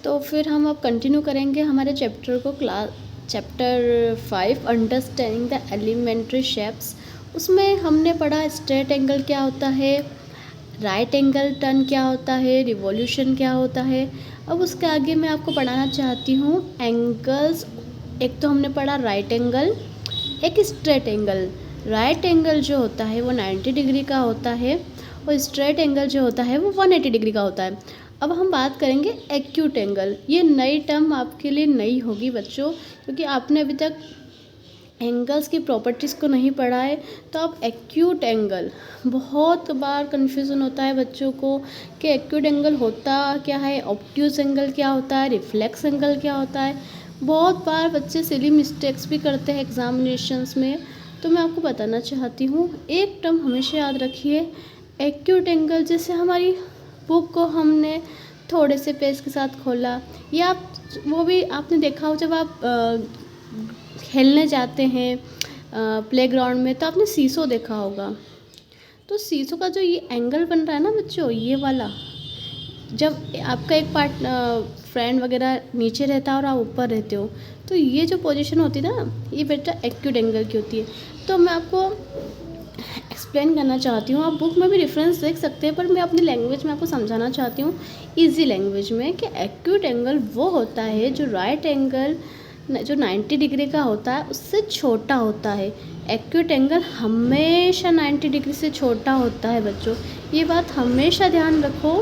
तो फिर हम अब कंटिन्यू करेंगे हमारे चैप्टर को। Chapter 5 understanding the elementary shapes. उसमें हमने पढ़ा स्ट्रेट एंगल क्या होता है, राइट एंगल टर्न क्या होता है, रिवॉल्यूशन क्या होता है। अब उसके आगे मैं आपको पढ़ाना चाहती हूँ एंगल्स। एक तो हमने पढ़ा राइट एंगल, एक स्ट्रेट एंगल। राइट एंगल जो होता है वो 90 डिग्री का होता है और स्ट्रेट एंगल जो होता है वो 180 डिग्री का होता है। अब हम बात करेंगे एक्यूट एंगल। ये नई टर्म आपके लिए नई होगी बच्चों, क्योंकि आपने अभी तक एंगल्स की प्रॉपर्टीज़ को नहीं पढ़ा है। तो अब एक्यूट एंगल, बहुत बार कन्फ्यूज़न होता है बच्चों को कि एक्यूट एंगल होता क्या है, ऑब्ट्यूज एंगल क्या होता है, रिफ्लेक्स एंगल क्या होता है। बहुत बार बच्चे सिली मिस्टेक्स भी करते हैं एग्जामिनेशंस में। तो मैं आपको बताना चाहती हूँ, एक टर्म हमेशा याद रखिए, एक्यूट एंगल। जैसे हमारी बुक को हमने थोड़े से पेज के साथ खोला, या आप वो भी आपने देखा हो जब आप खेलने जाते हैं प्लेग्राउंड में, तो आपने सीसो देखा होगा। तो सीसो का जो ये एंगल बन रहा है ना बच्चों, ये वाला, जब आपका एक फ्रेंड वगैरह नीचे रहता है और आप ऊपर रहते हो, तो ये जो पोजीशन होती है ना, ये बेटा एक्यूट एंगल की होती है। तो मैं आपको एक्सप्लेन करना चाहती हूँ। आप बुक में भी रेफरेंस देख सकते हैं, पर मैं अपनी लैंग्वेज में आपको समझाना चाहती हूँ इजी लैंग्वेज में, कि एक्यूट एंगल वो होता है जो राइट एंगल जो 90 डिग्री का होता है उससे छोटा होता है। एक्यूट एंगल हमेशा 90 डिग्री से छोटा होता है बच्चों। ये बात हमेशा ध्यान रखो,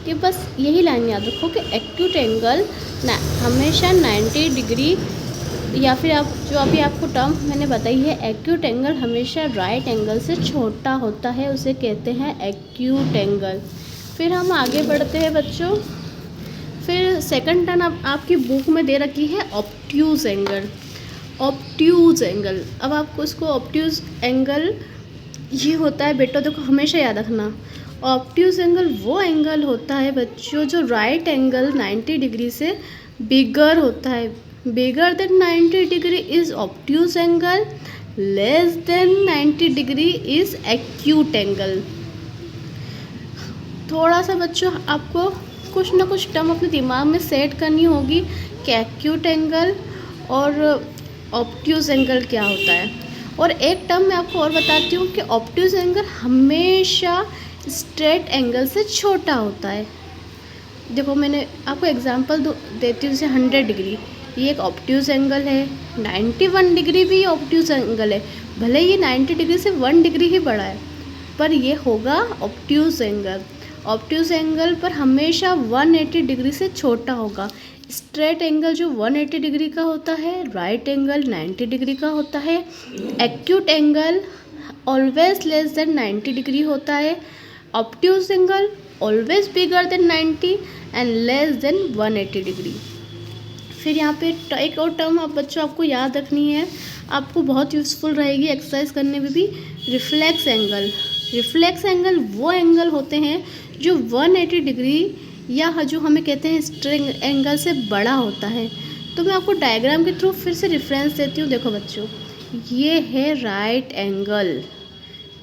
कि बस यही लाइन याद रखो कि एक्यूट एंगल हमेशा 90 डिग्री, या फिर आप जो अभी आपको टर्म मैंने बताई है, एक्यूट एंगल हमेशा राइट एंगल से छोटा होता है, उसे कहते हैं एक्यूट एंगल। फिर हम आगे बढ़ते हैं बच्चों। फिर सेकंड टर्म आपकी बुक में दे रखी है ऑब्ट्यूज एंगल। ऑब्ट्यूज एंगल, अब आपको इसको ऑब्ट्यूज एंगल ये होता है बेटा, देखो हमेशा याद रखना, ऑब्ट्यूज एंगल वो एंगल होता है बच्चों जो राइट एंगल 90 डिग्री से बिगर होता है। Bigger than 90 degree is obtuse angle, less than 90 degree is acute angle. थोड़ा सा बच्चों आपको कुछ ना कुछ टर्म अपने दिमाग में सेट करनी होगी कि एक्यूट एंगल और ऑब्ट्यूज एंगल क्या होता है। और एक टर्म मैं आपको और बताती हूँ कि ऑब्ट्यूज एंगल हमेशा स्ट्रेट एंगल से छोटा होता है। देखो मैंने आपको एग्जांपल देती हूँ, जैसे 100 डिग्री ये एक ऑब्ट्यूज एंगल है, 91 डिग्री भी ऑब्ट्यूज एंगल है। भले ये 90 डिग्री से 1 डिग्री ही बड़ा है, पर ये होगा ऑब्ट्यूज एंगल। ऑब्ट्यूज एंगल पर हमेशा 180 डिग्री से छोटा होगा। स्ट्रेट एंगल जो 180 डिग्री का होता है, राइट एंगल 90 डिग्री का होता है। Acute angle always less than 90 degree होता है। Obtuse angle always bigger than 90 and less than 180 degree. फिर यहाँ पे एक और टर्म आप बच्चों आपको याद रखनी है, आपको बहुत यूज़फुल रहेगी एक्सरसाइज करने में भी, रिफ्लेक्स एंगल। रिफ्लेक्स एंगल वो एंगल होते हैं जो 180 डिग्री या जो हमें कहते हैं स्ट्रेट एंगल से बड़ा होता है। तो मैं आपको डायग्राम के थ्रू फिर से रेफरेंस देती हूँ। देखो बच्चों, ये है राइट एंगल,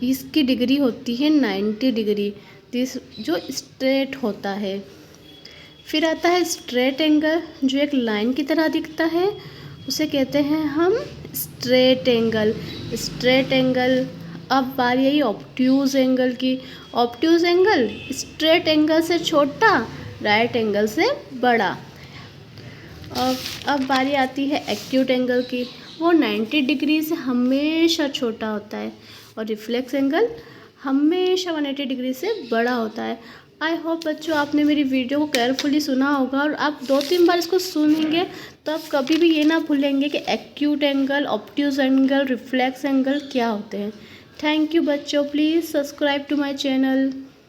इसकी डिग्री होती है 90 डिग्री, जो स्ट्रेट होता है। फिर आता है स्ट्रेट एंगल जो एक लाइन की तरह दिखता है, उसे कहते हैं हम स्ट्रेट एंगल। Straight angle. अब बारी आई ऑब्ट्यूज एंगल की। ऑब्ट्यूज एंगल स्ट्रेट एंगल से छोटा, राइट एंगल से बड़ा। अब बारी आती है एक्यूट एंगल की, वो 90 डिग्री से हमेशा छोटा होता है, और रिफ्लेक्स एंगल हमेशा 180 डिग्री से बड़ा होता है। आई होप बच्चों आपने मेरी वीडियो को केयरफुली सुना होगा, और आप 2-3 बार इसको सुनेंगे तो आप कभी भी ये ना भूलेंगे कि acute angle, obtuse angle, reflex angle क्या होते हैं। थैंक यू बच्चों, please subscribe to my channel.